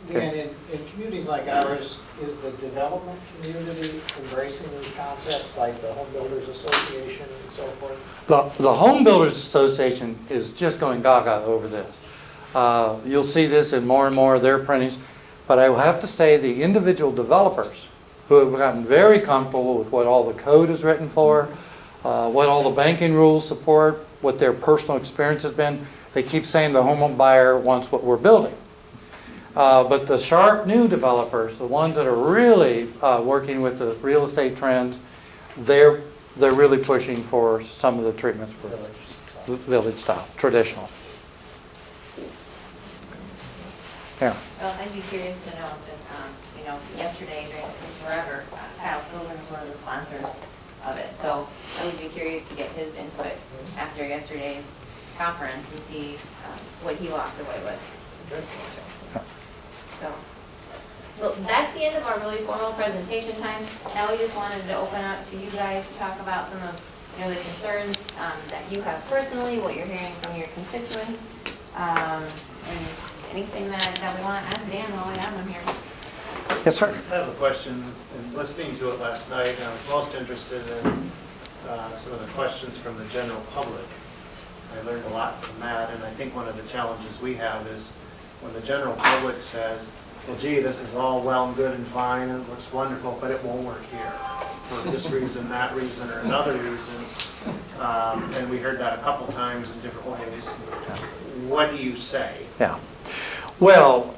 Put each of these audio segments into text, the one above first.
Okay. And in communities like ours, is the development community embracing these concepts, like the Home Builders Association and so forth? The Home Builders Association is just going gaga over this. You'll see this in more and more of their printings, but I will have to say the individual developers who have gotten very comfortable with what all the code is written for, what all the banking rules support, what their personal experience has been, they keep saying the home buyer wants what we're building. But the sharp new developers, the ones that are really working with the real estate trends, they're really pushing for some of the treatments for village style, traditional. Yeah. Well, I'd be curious to know, just, yesterday, forever, Kyle Scogan was one of the sponsors of it. So I would be curious to get his input after yesterday's conference and see what he walked away with. So that's the end of our really formal presentation time. Now we just wanted to open up to you guys to talk about some of the concerns that you have personally, what you're hearing from your constituents, and anything that we want to ask Dan while we have him here. Yes, sir. I have a question. In listening to it last night, I was most interested in some of the questions from the general public. I learned a lot from that, and I think one of the challenges we have is when the general public says, well, gee, this is all well and good and fine, and it looks wonderful, but it won't work here for this reason, that reason, or another reason. And we heard that a couple times in different ways. What do you say? Yeah. Well,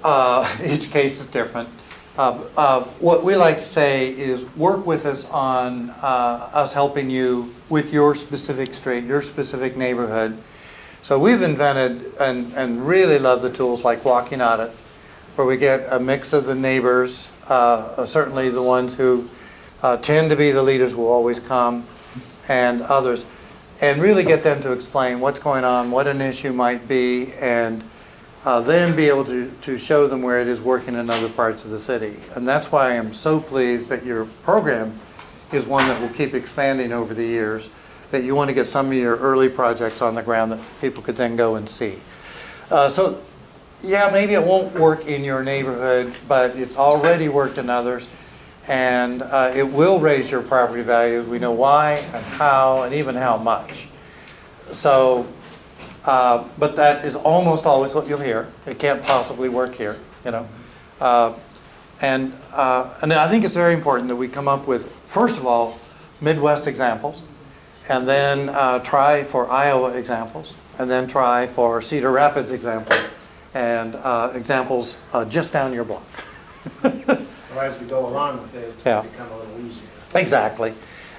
each case is different. What we like to say is work with us on us helping you with your specific street, your specific neighborhood. So we've invented and really love the tools like walking audits, where we get a mix of the neighbors, certainly the ones who tend to be the leaders will always come, and others, and really get them to explain what's going on, what an issue might be, and then be able to show them where it is working in other parts of the city. And that's why I am so pleased that your program is one that will keep expanding over the years, that you want to get some of your early projects on the ground that people could then go and see. So yeah, maybe it won't work in your neighborhood, but it's already worked in others, and it will raise your property values. We know why and how and even how much. So but that is almost always what you'll hear. It can't possibly work here, And I think it's very important that we come up with, first of all, Midwest examples, and then try for Iowa examples, and then try for Cedar Rapids examples, and examples just down your block. So as we go along with it, it's going to become a little easier. Exactly.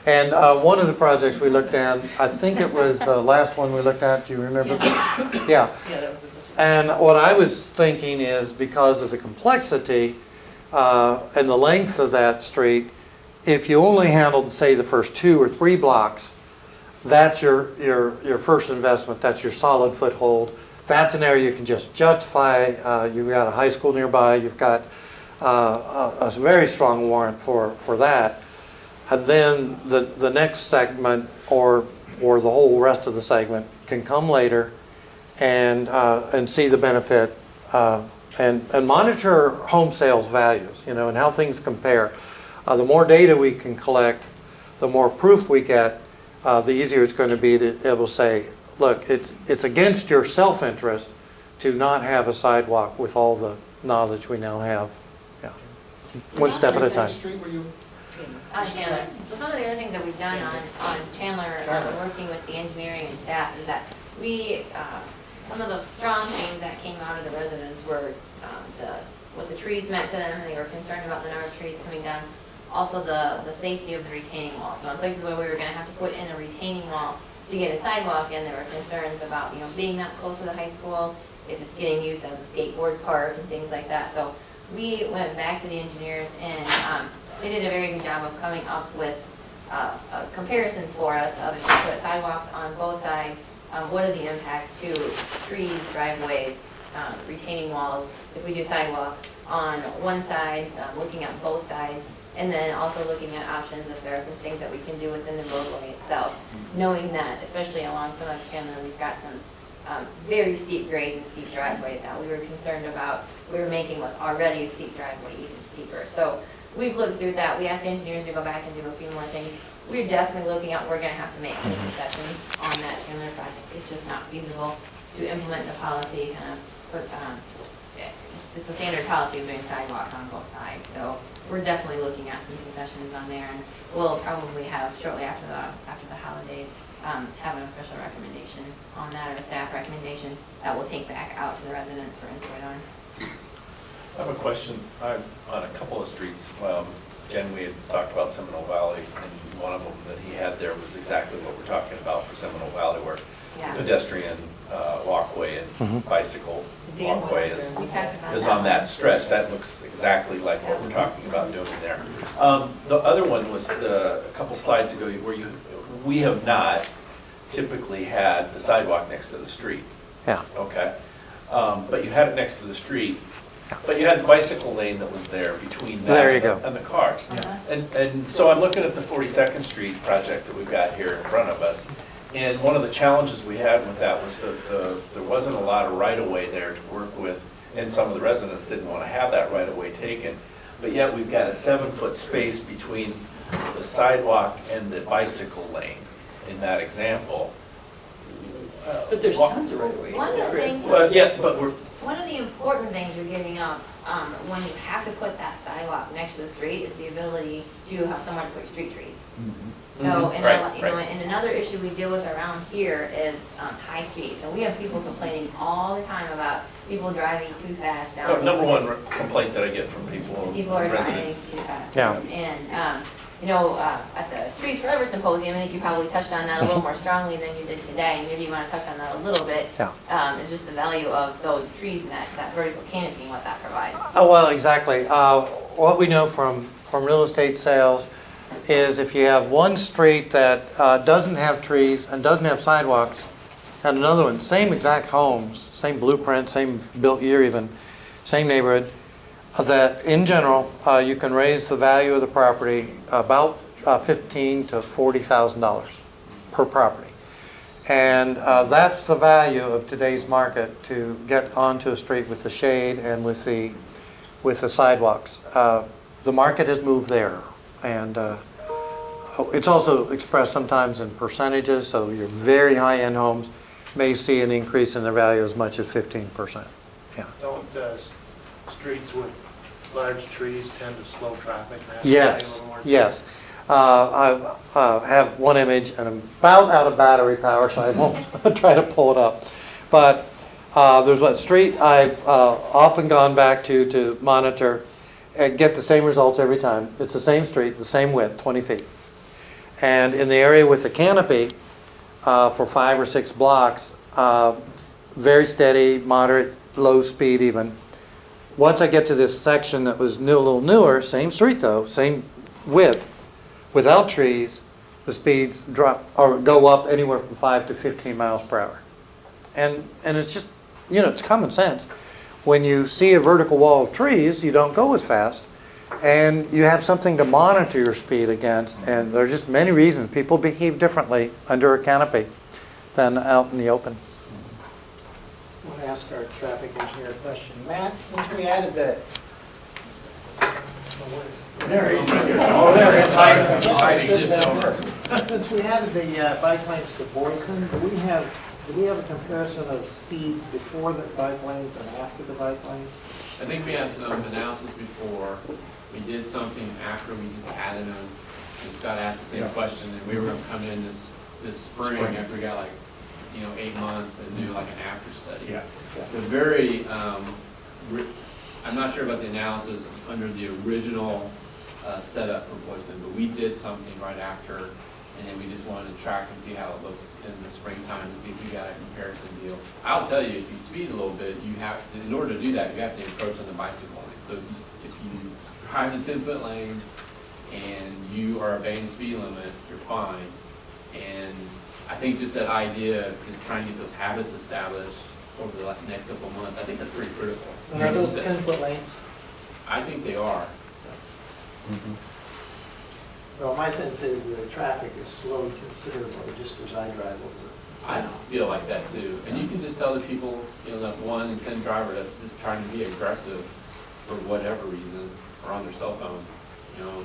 And one of the projects we looked at, I think it was the last one we looked at, do you remember? Yeah. And what I was thinking is, because of the complexity and the length of that street, if you only handled, say, the first 2 or 3 blocks, that's your first investment, that's your solid foothold. That's an area you can just justify. You've got a high school nearby, you've got a very strong warrant for that. And then the next segment, or the whole rest of the segment, can come later and see the benefit and monitor home sales values, and how things compare. The more data we can collect, the more proof we get, the easier it's going to be to able to say, look, it's against your self-interest to not have a sidewalk with all the knowledge we now have. Yeah, one step at a time. Chandler. So some of the other things that we've done on Chandler, working with the engineering and staff, is that some of the strong things that came out of the residents were what the trees meant to them. They were concerned about the number of trees coming down. Also the safety of the retaining wall. So in places where we were going to have to put in a retaining wall to get a sidewalk in, there were concerns about being that close to the high school, if it's getting used as a skateboard park and things like that. So we went back to the engineers, and they did a very good job of coming up with comparisons for us of if we put sidewalks on both sides, what are the impacts to trees, driveways, retaining walls, if we do sidewalk on one side, looking at both sides, and then also looking at options if there are some things that we can do within the roadway itself, knowing that, especially along some of Chandler, we've got some very steep grades and steep driveways that we were concerned about. We were making what's already a steep driveway even steeper. So we've looked through that. We asked engineers to go back and do a few more things. We're definitely looking at, we're gonna have to make some concessions on that Chandler project. It's just not feasible to implement the policy, kind of put, it's a standard policy of doing sidewalks on both sides. So we're definitely looking at some concessions on there, and we'll probably have shortly after the holidays, have an official recommendation on that, or a staff recommendation that we'll take back out to the residents for input on. I have a question. On a couple of streets, Jen, we had talked about Seminole Valley, and one of them that he had there was exactly what we're talking about for Seminole Valley, where Yeah. pedestrian walkway and bicycle walkway is We talked about on that stretch. That looks exactly like what we're talking about doing there. The other one was a couple slides ago where we have not typically had the sidewalk next to the street. Yeah. Okay. But you had it next to the street, but you had the bicycle lane that was there between that There you go. and the cars. Uh-huh. And so I'm looking at the 42nd Street project that we've got here in front of us. And one of the challenges we had with that was that there wasn't a lot of right-of-way there to work with, and some of the residents didn't want to have that right-of-way taken. But yet we've got a 7-foot space between the sidewalk and the bicycle lane in that example. But there's tons of right-of-way. One of the things, Well, yeah, but one of the important things you're giving up, when you have to put that sidewalk next to the street is the ability to have somewhere to put your street trees. So, and, Right, you know, right. and another issue we deal with around here is, high speeds. And we have people complaining all the time about people driving too fast down. these number one streets. complaint that I get from people, People are driving residents. too fast. Yeah. And, you know, at the Trees Forever Symposium, I think you probably touched on that a little more strongly than you did today. Maybe you want to touch on that a little bit. Yeah. Is just the value of those trees and that vertical canopy and what that provides. Oh, well, exactly. What we know from real estate sales is if you have one street that doesn't have trees and doesn't have sidewalks, and another one, same exact homes, same blueprint, same built year even, same neighborhood, that in general, you can raise the value of the property about $15,000 to $40,000 per property. And that's the value of today's market, to get onto a street with the shade and with the sidewalks. The market has moved there, and it's also expressed sometimes in percentages, so your very high-end homes may see an increase in their value as much as 15%. Yeah. Don't streets with large trees tend to slow traffic? Yes, yes. I have one image, and I'm about out of battery power, so I won't try to pull it up. But there's a street I've often gone back to monitor and get the same results every time. It's the same street, the same width, 20 feet. And in the area with the canopy, for 5 or 6 blocks, very steady, moderate, low speed even. Once I get to this section that was a little newer, same street though, same width, without trees, the speeds drop or go up anywhere from 5 to 15 miles per hour. And it's just, you know, it's common sense. When you see a vertical wall of trees, you don't go as fast, and you have something to monitor your speed against. And there are just many reasons people behave differently under a canopy than out in the open. I want to ask our traffic engineer a question. Matt, since we added the... There he is. Oh, there he is. Since we added the bike lanes to Boyson, do we have a comparison of speeds before the bike lanes and after the bike lanes? I think we had some analysis before. We did something after we just added them. And Scott asked the same question, and we were gonna come in this spring after we got like, 8 months and do like an after study. Yeah. The very, I'm not sure about the analysis under the original setup for Boyson, but we did something right after, and then we just wanted to track and see how it looks in the springtime to see if we got a comparison deal. I'll tell you, if you speed a little bit, you have, in order to do that, you have to encroach on the bicycle lane. So if you drive the 10-foot lane and you are obeying the speed limit, you're fine. And I think just that idea of just trying to get those habits established over the next couple of months, I think that's pretty critical. And are those 10-foot lanes? I think they are. Well, my sense is the traffic is slowed considerably just as I drive over. I feel like that too. And you can just tell the people, you know, that 1 in 10 driver that's just trying to be aggressive for whatever reason, or on their cell phone, you know,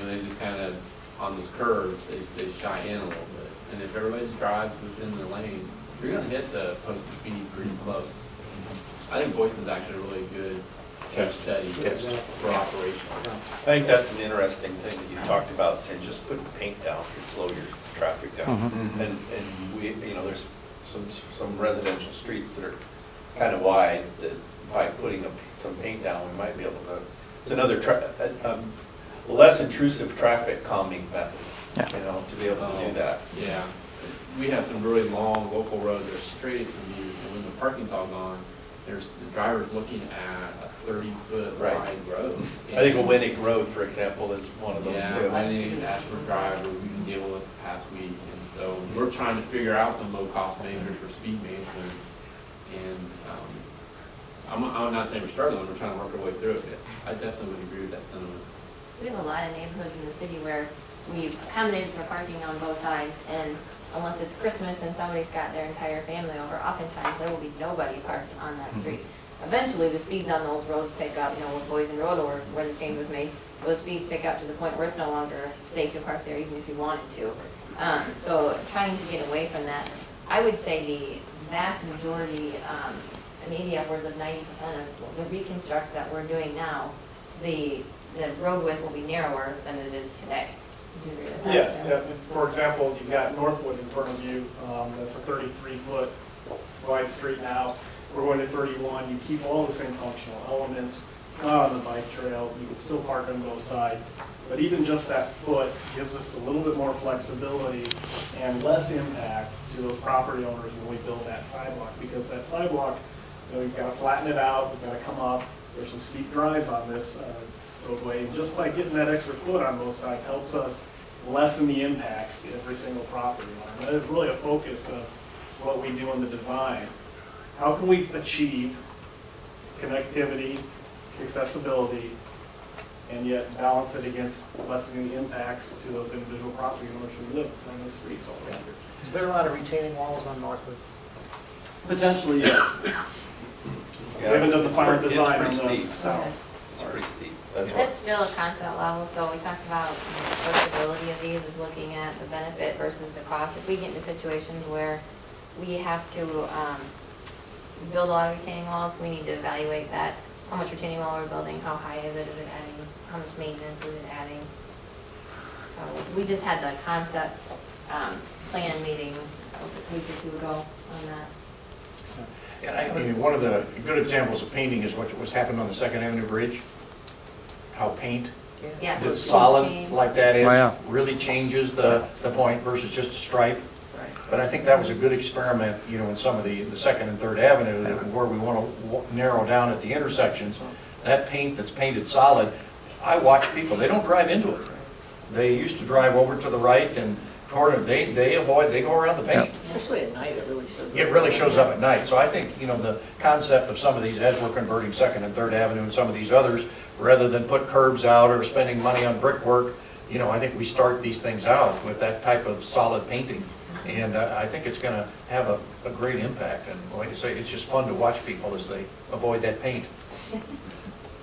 they just kind of, on those curves, they shy in a little bit. And if everybody drives within the lane, you're gonna hit the posted speed pretty close. I think Boyston's actually a really good case study for operation. I think that's an interesting thing that you talked about, saying just put the paint down and slow your traffic down. And we, you know, there's some residential streets that are kind of wide, that by putting some paint down, we might be able to, it's another less intrusive traffic calming method, you know, to be able to do that. Yeah, we have some really long local roads that are straight from you, and when the parking's all gone, there's the driver's looking at a 30-foot Right. wide road. I think a Winnick Road, for example, is one of those Yeah, too. Winnick and Ashford Drive, we've been dealing with the past week, and so we're trying to figure out some low-cost measures for speed management. And I'm not saying we're struggling, we're trying to work our way through it. I definitely would agree with that sentiment. We have a lot of neighborhoods in the city where we've accommodated for parking on both sides, and unless it's Christmas and somebody's got their entire family over, oftentimes there will be nobody parked on that street. Eventually, the speeds on those roads pick up, you know, with Boys and Road, or where the change was made, those speeds pick up to the point where it's no longer safe to park there, even if you wanted to. So trying to get away from that, I would say the vast majority, maybe upwards of 90% of the reconstructs that we're doing now, the road width will be narrower than it is today. Do you agree with that? Yes, yeah. For example, you've got Northwood in front of you, that's a 33-foot wide street now. We're going to 31, you keep all the same functional elements, it's not on the bike trail, you can still park on both sides. But even just that foot gives us a little bit more flexibility and less impact to those property owners when we build that sidewalk, because that sidewalk, you know, you've got to flatten it out, we've got to come up, there's some steep drives on this roadway, and just by getting that extra foot on both sides helps us lessen the impacts to every single property owner. That is really a focus of what we do in the design. How can we achieve connectivity, accessibility, and yet balance it against lessening the impacts to those individual property owners who live on those streets all around here? Is there a lot of retaining walls on Northwood? Potentially, yes. We haven't done the final It's design on pretty the steep. south. It's pretty steep. That's It's what, still a concept level, so we talked about the flexibility of these is looking at the benefit versus the cost. If we get into situations where we have to build a lot of retaining walls, we need to evaluate that. How much retaining wall we're building, how high is it adding, how much maintenance is it adding? So we just had the concept plan meeting, was it a week or two ago on that. And I mean, one of the good examples of painting is what's happened on the Second Avenue Bridge. How paint Yeah. that's solid Change. like that Oh, yeah. is, really changes the point versus just a stripe. But I think that was a good experiment, you know, in some of the Second and Third Avenue, where we want to narrow down at the intersections. That paint that's painted solid, I watch people, they don't drive into it. They used to drive over to the right and they avoid, they go around the paint. Especially at night, it really shows. It really shows up at night. So I think, you know, the concept of some of these, as we're converting Second and Third Avenue and some of these others, rather than put curbs out or spending money on brickwork, you know, I think we start these things out with that type of solid painting. And I think it's going to have a great impact. And like I say, it's just fun to watch people as they avoid that paint.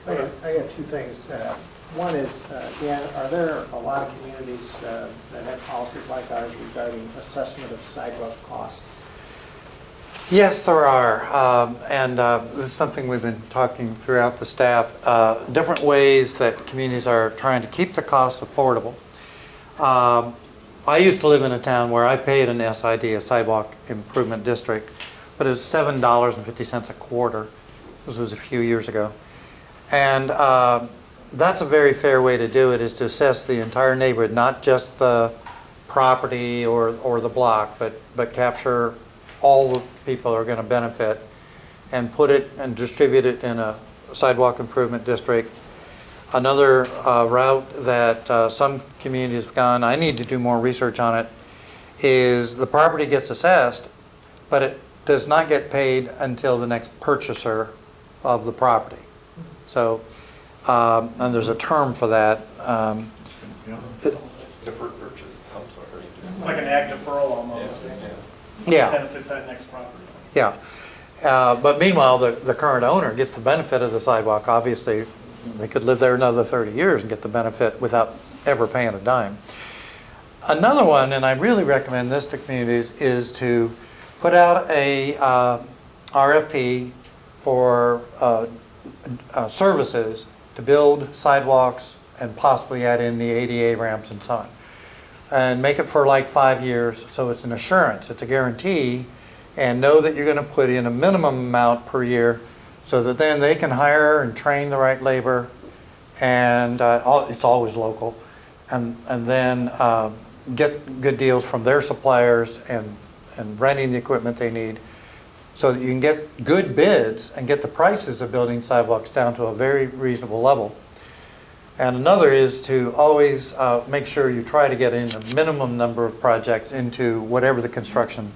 I got two things. One is, Dan, are there a lot of communities that have policies like ours regarding assessment of sidewalk costs? Yes, there are, and this is something we've been talking throughout the staff, different ways that communities are trying to keep the cost affordable. I used to live in a town where I paid an SID, a sidewalk improvement district, but it was $7.50 a quarter. This was a few years ago. And that's a very fair way to do it, is to assess the entire neighborhood, not just the property or the block, but capture all the people are going to benefit and put it and distribute it in a sidewalk improvement district. Another route that some communities have gone, I need to do more research on it, is the property gets assessed, but it does not get paid until the next purchaser of the property. So, and there's a term for that. deferred purchase of some sort. It's like an ag deferral almost. Yeah. benefits that next property. Yeah. But meanwhile, the current owner gets the benefit of the sidewalk. Obviously, they could live there another 30 years and get the benefit without ever paying a dime. Another one, and I really recommend this to communities, is to put out a RFP for services to build sidewalks and possibly add in the ADA ramps and so on. And make it for like 5 years, so it's an assurance, it's a guarantee, and know that you're going to put in a minimum amount per year so that then they can hire and train the right labor, and it's always local, and then get good deals from their suppliers and renting the equipment they need, so that you can get good bids and get the prices of building sidewalks down to a very reasonable level. And another is to always make sure you try to get in a minimum number of projects into whatever the construction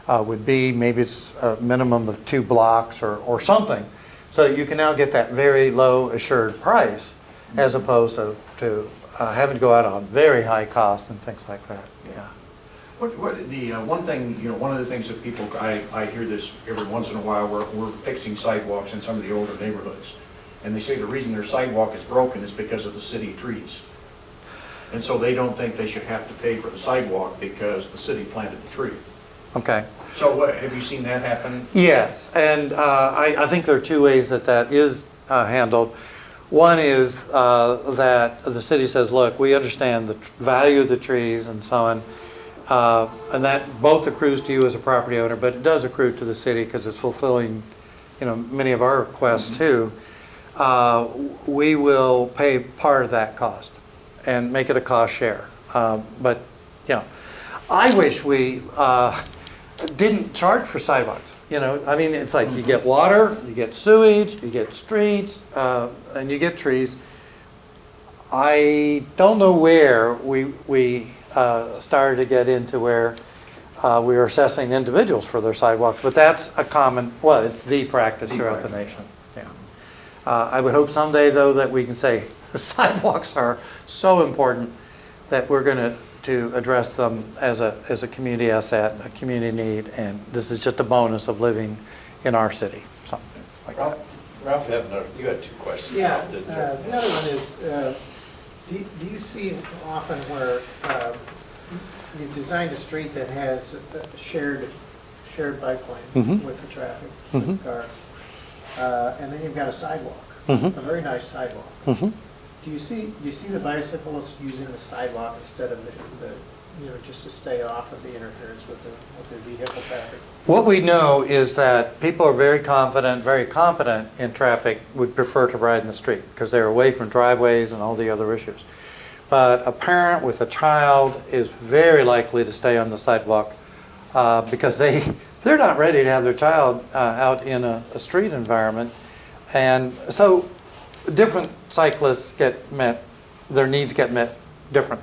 would be. Maybe it's a minimum of 2 blocks or something, so that you can now get that very low assured price, as opposed to having to go out on very high costs and things like that. Yeah. One thing, one of the things that people, I hear this every once in a while, we're fixing sidewalks in some of the older neighborhoods. And they say the reason their sidewalk is broken is because of the city trees. And so they don't think they should have to pay for the sidewalk because the city planted the tree. Okay. So have you seen that happen? Yes, and I think there are 2 ways that is handled. One is that the city says, look, we understand the value of the trees and so on, and that both accrues to you as a property owner, but it does accrue to the city because it's fulfilling, many of our requests too. We will pay part of that cost and make it a cost share. But, I wish we didn't charge for sidewalks. I mean, it's like you get water, you get sewage, you get streets, and you get trees. I don't know where we started to get into where we were assessing individuals for their sidewalks, but that's it's the practice throughout the nation. Yeah. I would hope someday, though, that we can say the sidewalks are so important that we're going to address them as a community asset, a community need, and this is just a bonus of living in our city, something like that. Ralph, you had 2 questions. Yeah, the other one is, do you see often where you've designed a street that has a shared bike lane with the traffic, with the cars, and then you've got a sidewalk, a very nice sidewalk. Do you see the bicyclists using the sidewalk instead of the just to stay off of the interference with the vehicle traffic? What we know is that people are very confident, very competent in traffic, would prefer to ride in the street because they're away from driveways and all the other issues. But a parent with a child is very likely to stay on the sidewalk because they're not ready to have their child out in a street environment. And so different cyclists get met, their needs get met, different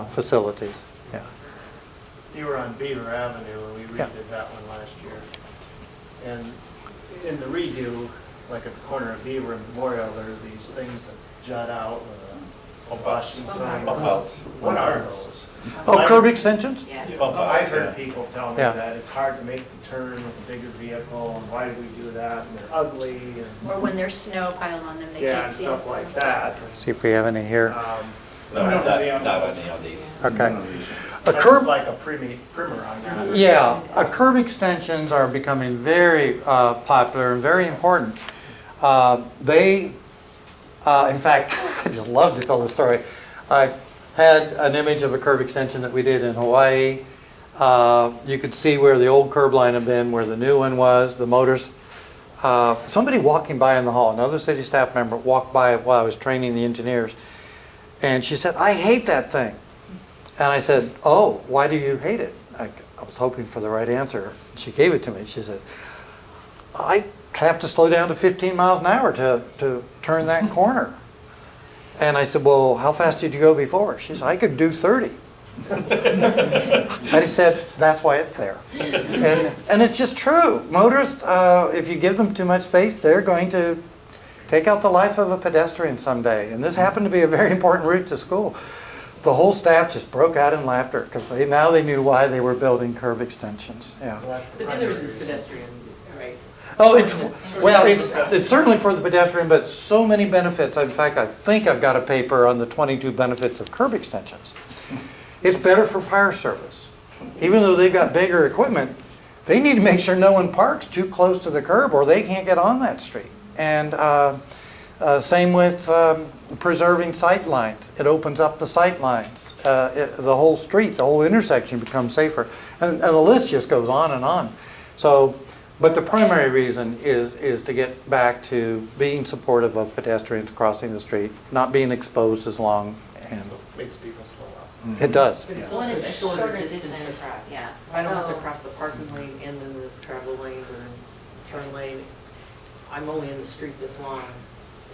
facilities. Yeah. You were on Beaver Avenue, and we redid that one last year. And in the redo, like at the corner of Beaver and Memorial, there are these things that jut out with a bush and sign. Bump outs. What are those? Oh, curb extensions? Yeah. I've heard people tell me Yeah. that it's hard to make the turn with a bigger vehicle, and why do we do that, and they're ugly, and Or when there's snow piled on them, they yeah, can't and see stuff us. like that. See if we have any here. No, not any on these. Okay. A It's curb, like a primer on that. yeah, curb extensions are becoming very popular and very important. In fact, I just love to tell the story. I had an image of a curb extension that we did in Hawaii. You could see where the old curb line had been, where the new one was, the motors. Somebody walking by in the hall, another city staff member walked by while I was training the engineers, and she said, "I hate that thing." And I said, "Oh, why do you hate it?" I was hoping for the right answer. She gave it to me. She says, "I have to slow down to 15 miles an hour to turn that corner." And I said, "Well, how fast did you go before?" She said, "I could do 30. I said, "That's why it's there." And it's just true. Motorists, if you give them too much space, they're going to take out the life of a pedestrian someday. And this happened to be a very important route to school. the whole staff just broke out in laughter because now they knew why they were building curb extensions, yeah. So that's the But then there was primary the reason. pedestrian, right? Oh, it's certainly for the pedestrian, but so many benefits. In fact, I think I've got a paper on the 22 benefits of curb extensions. It's better for fire service. Even though they've got bigger equipment, they need to make sure no one parks too close to the curb or they can't get on that street. And same with preserving sight lines. It opens up the sight lines. The whole street, the whole intersection becomes safer. And the list just goes on and on. So, but the primary reason is to get back to being supportive of pedestrians crossing the street, not being exposed as long, and Makes people slow up. it does. But it's So when also it's a a shorter shorter distance distance, to cross. yeah. If I don't have to So- cross the parking lane and then the travel lane or turn lane, I'm only in the street this long.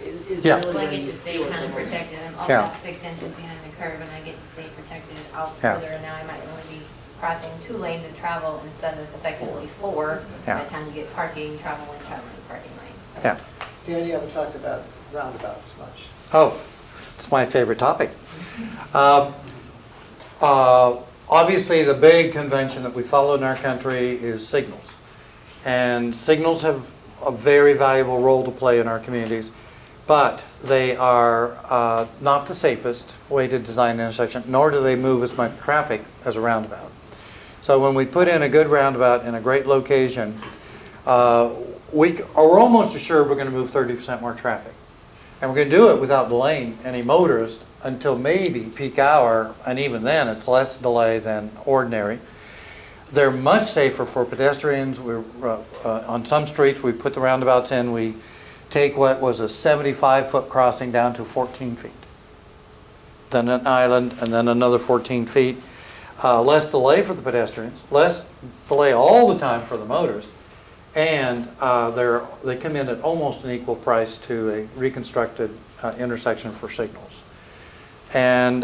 Is Yeah. really Well, I where get you to stay feel it kind the of most. protected. I'm Yeah. about 6 inches behind the curb and I get to stay protected out Yeah. further. And now I might only be crossing 2 lanes of travel instead of effectively 4. Yeah. By the time you get parking, travel lane, parking lane. Yeah. Dan, you haven't talked about roundabouts much. Oh, it's my favorite topic. Obviously, the big convention that we follow in our country is signals. And signals have a very valuable role to play in our communities, but they are not the safest way to design an intersection, nor do they move as much traffic as a roundabout. So when we put in a good roundabout in a great location, we're almost assured we're going to move 30% more traffic. And we're going to do it without delaying any motorist until maybe peak hour, and even then it's less delay than ordinary. They're much safer for pedestrians. On some streets, we put the roundabouts in, we take what was a 75-foot crossing down to 14 feet. Then an island, and then another 14 feet. Less delay for the pedestrians, less delay all the time for the motorists, and they come in at almost an equal price to a reconstructed intersection for signals. And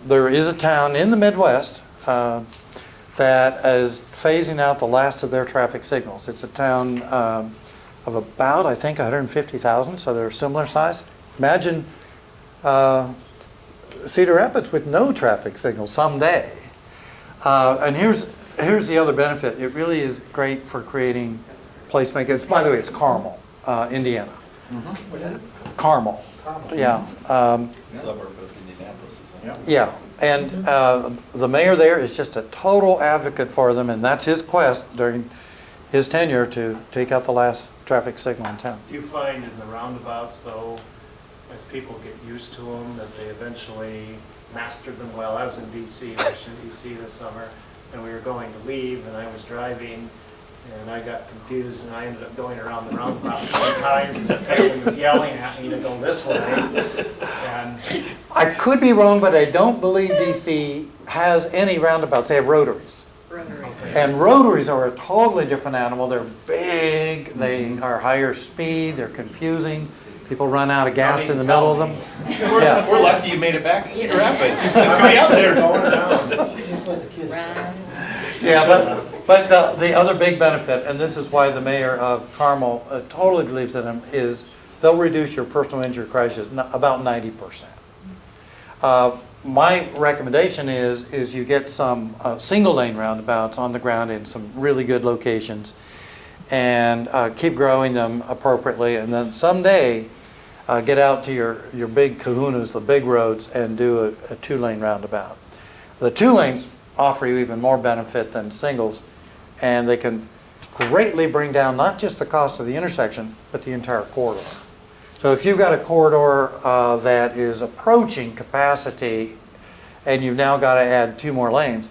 there is a town in the Midwest that is phasing out the last of their traffic signals. It's a town of about, I think, 150,000, so they're a similar size. Imagine Cedar Rapids with no traffic signals someday. And here's the other benefit. It really is great for creating placemakers. By the way, it's Carmel, Indiana. Carmel, yeah. Suburb of Indianapolis, isn't it? Yeah, and the mayor there is just a total advocate for them, and that's his quest during his tenure to take out the last traffic signal in town. Do you find in the roundabouts, though, as people get used to them, that they eventually mastered them well? I was in DC, Washington DC this summer, and we were going to leave, and I was driving, and I got confused, and I ended up going around the roundabout 3 times, and the family was yelling at me to go this way. And I could be wrong, but I don't believe DC has any roundabouts. They have rotaries. And rotaries are a totally different animal. They're big, they are higher speed, they're confusing. People run out of gas in the middle of them. Yeah. We're lucky you made it back to Cedar Rapids. You said, "Come out there." Just let the kids. Yeah, but the other big benefit, and this is why the mayor of Carmel totally believes in them, is they'll reduce your personal injury crashes about 90%. My recommendation is you get some single lane roundabouts on the ground in some really good locations and keep growing them appropriately, and then someday get out to your big kahunas, the big roads, and do a 2-lane roundabout. The 2 lanes offer you even more benefit than singles, and they can greatly bring down not just the cost of the intersection, but the entire corridor. So if you've got a corridor that is approaching capacity and you've now got to add 2 more lanes,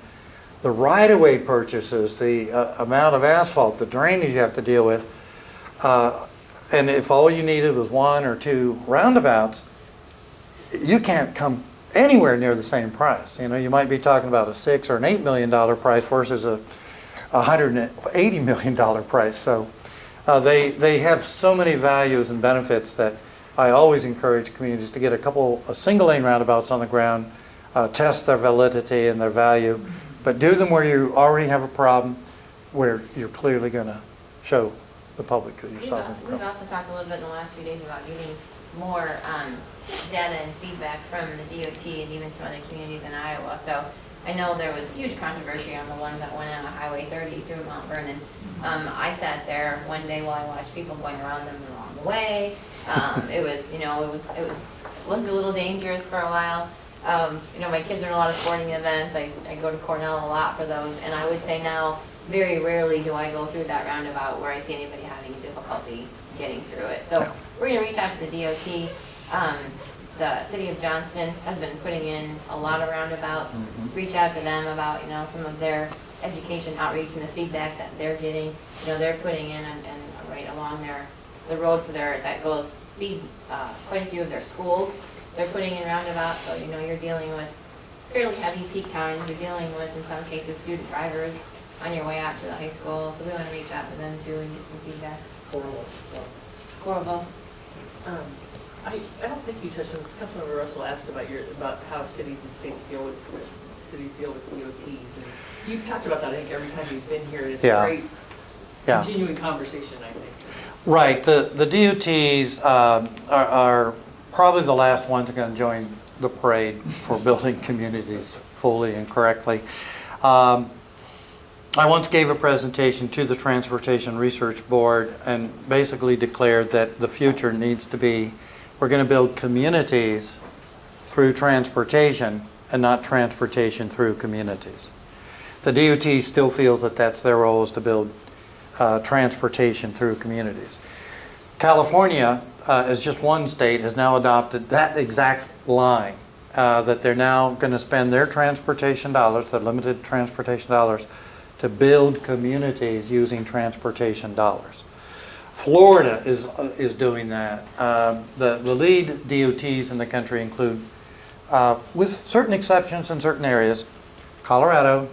the right-of-way purchases, the amount of asphalt, the drainage you have to deal with, and if all you needed was 1 or 2 roundabouts, you can't come anywhere near the same price. You know, you might be talking about a $6 or an $8 million price versus a $180 million price. So they have so many values and benefits that I always encourage communities to get a couple of single-lane roundabouts on the ground, test their validity and their value, but do them where you already have a problem, where you're clearly going to show the public that you're solving the We've problem. also talked a little bit in the last few days about getting more data and feedback from the DOT and even some other communities in Iowa. So I know there was huge controversy on the ones that went on Highway 30 through Mount Vernon. I sat there one day while I watched people going around them the wrong way. It was, you know, it looked a little dangerous for a while. You know, my kids are in a lot of sporting events. I go to Cornell a lot for those, and I would say now, very rarely do I go through that roundabout where I see anybody having difficulty getting through it. So we're gonna reach out to the DOT. The city of Johnston has been putting in a lot of roundabouts. Reach out to them about, you know, some of their education outreach and the feedback that they're getting. You know, they're putting in and right along the road for that feeds quite a few of their schools. They're putting in roundabouts, so you know you're dealing with fairly heavy peak times. You're dealing with, in some cases, student drivers on your way out to the high school. So we want to reach out to them too and get some feedback. Horrible. I don't think you touched on this. Councilmember Russell asked about how cities and states deal with DOTs, and you've talked about that, I think, every time you've been here, and it's a great continuing conversation, I think. Right, the DOTs are probably the last ones going to join the parade for building communities fully and correctly. I once gave a presentation to the Transportation Research Board and basically declared that the future needs to be, we're going to build communities through transportation and not transportation through communities. The DOT still feels that that's their role, is to build transportation through communities. California, as just one state, has now adopted that exact line, that they're now going to spend their transportation dollars, their limited transportation dollars, to build communities using transportation dollars. Florida is doing that. The lead DOTs in the country include, with certain exceptions in certain areas, Colorado,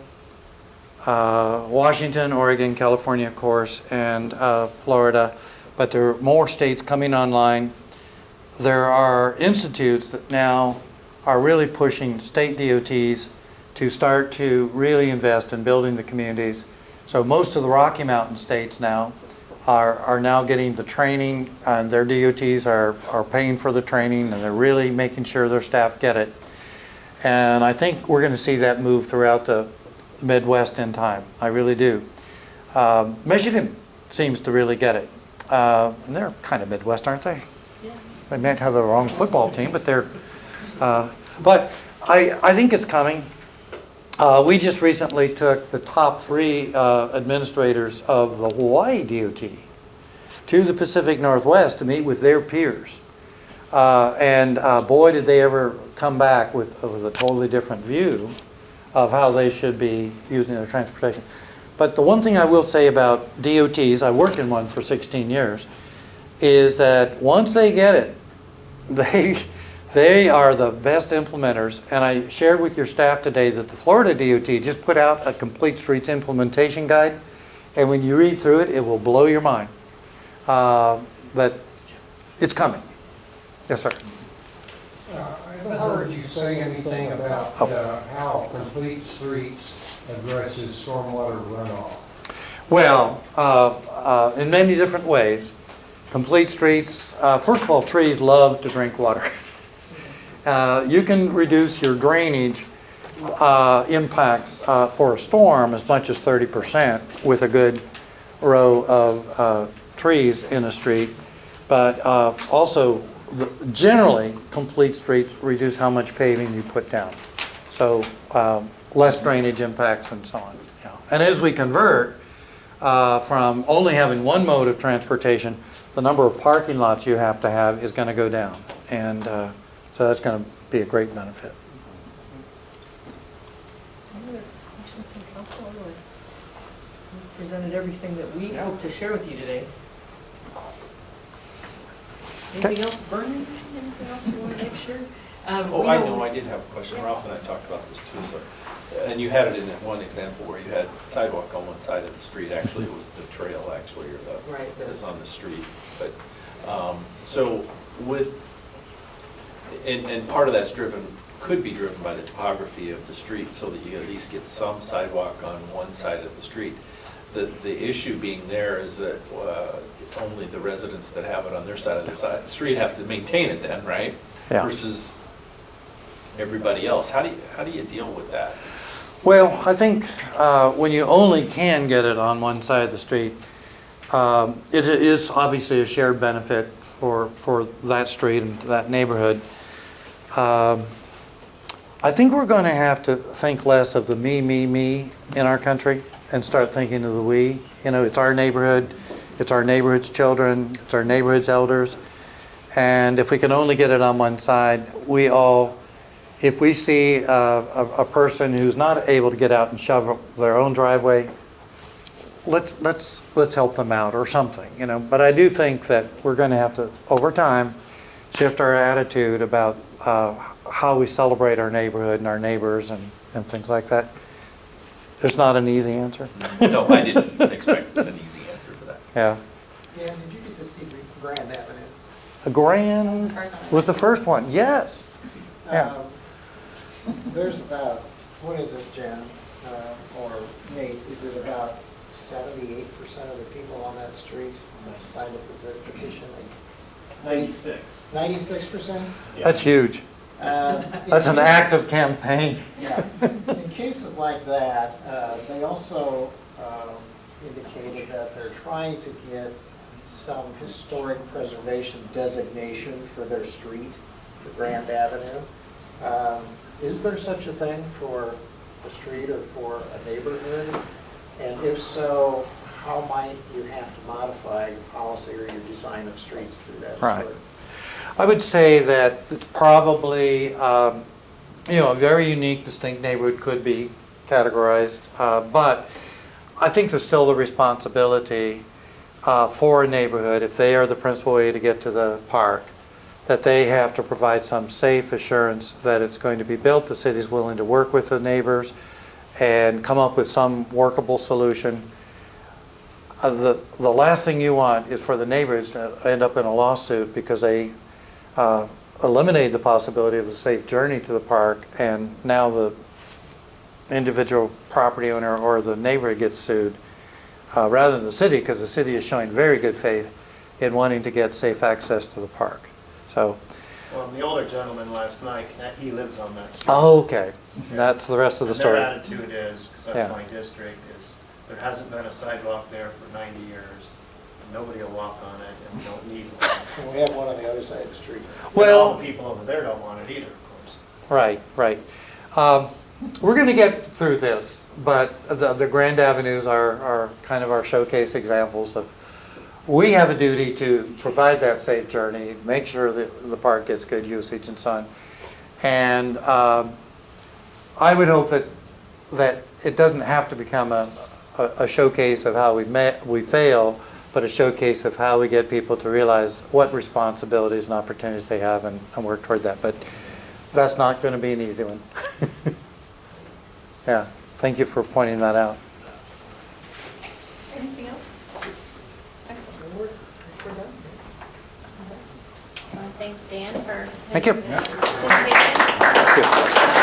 Washington, Oregon, California, of course, and Florida. But there are more states coming online. There are institutes that now are really pushing state DOTs to start to really invest in building the communities. So most of the Rocky Mountain states now are now getting the training, and their DOTs are paying for the training, and they're really making sure their staff get it. And I think we're going to see that move throughout the Midwest in time. I really do. Michigan seems to really get it. And they're kind of Midwest, aren't they? Yeah. They might have the wrong football team, but they're. But I think it's coming. We just recently took the top 3 administrators of the Hawaii DOT to the Pacific Northwest to meet with their peers. And boy, did they ever come back with a totally different view of how they should be using their transportation. But the one thing I will say about DOTs, I worked in one for 16 years, is that once they get it, they are the best implementers. And I shared with your staff today that the Florida DOT just put out a complete streets implementation guide. And when you read through it, it will blow your mind. But it's coming. Yes, sir. I haven't heard you say anything about how complete streets addresses stormwater runoff. Well, in many different ways. Complete streets, first of all, trees love to drink water. You can reduce your drainage impacts for a storm as much as 30% with a good row of trees in a street. But also, generally, complete streets reduce how much paving you put down. So less drainage impacts and so on. Yeah. And as we convert from only having one mode of transportation, the number of parking lots you have to have is going to go down. And so that's going to be a great benefit. Any other questions from council? We've presented everything that we hope to share with you today. Anything else burning? Anything else you want to make sure? I know, I did have a question. Ralph and I talked about this too. So, and you had it in that one example where you had sidewalk on one side of the street. Actually, it was the trail actually, or that is on the street. But so with, and part of that's could be driven by the topography of the street, so that you at least get some sidewalk on one side of the street. The issue being there is that only the residents that have it on their side of the street have to maintain it then, right? Yeah. Versus everybody else. How do you deal with that? Well, I think when you only can get it on one side of the street, it is obviously a shared benefit for that street and that neighborhood. I think we're going to have to think less of the me in our country and start thinking of the we. You know, it's our neighborhood, it's our neighborhood's children, it's our neighborhood's elders. And if we can only get it on one side, if we see a person who's not able to get out and shovel their own driveway, let's help them out or something, you know. But I do think that we're going to have to, over time, shift our attitude about how we celebrate our neighborhood and our neighbors and things like that. There's not an easy answer. No, I didn't expect an easy answer to that. Yeah. Yeah, did you get to see Grande Avenue? Grande was the first one, yes. Yeah. There's about, what is it, Jen, or Nate, is it about 78% of the people on that street signed a petition? 96. 96%? That's huge. That's an active campaign. Yeah. In cases like that, they also indicated that they're trying to get some historic preservation designation for their street, for Grande Avenue. Is there such a thing for a street or for a neighborhood? And if so, how might you have to modify your policy or your design of streets through that? Right. I would say that it's probably, a very unique, distinct neighborhood could be categorized, but I think there's still the responsibility for a neighborhood, if they are the principal way to get to the park, that they have to provide some safe assurance that it's going to be built. The city's willing to work with the neighbors and come up with some workable solution. The last thing you want is for the neighbors to end up in a lawsuit because they eliminated the possibility of a safe journey to the park, and now the individual property owner or the neighbor gets sued rather than the city, because the city is showing very good faith in wanting to get safe access to the park. So. Well, the older gentleman last night, he lives on that street. Oh, okay. That's the rest of the And story. their attitude is, because that's Yeah. my district, is there hasn't been a sidewalk there for 90 years. Nobody will walk on it, and we don't need one. And we have one on the other side of the street. Well- All the people over there don't want it either, of course. Right. We're going to get through this, but the Grand Avenues are kind of our showcase examples of, we have a duty to provide that safe journey, make sure that the park gets good usage and so on. And I would hope that it doesn't have to become a showcase of how we fail, but a showcase of how we get people to realize what responsibilities and opportunities they have and work toward that. But that's not going to be an easy one. Yeah, thank you for pointing that out. Anything else? Excellent. We're done. I want to thank Dan for Thank you. his presentation. Good.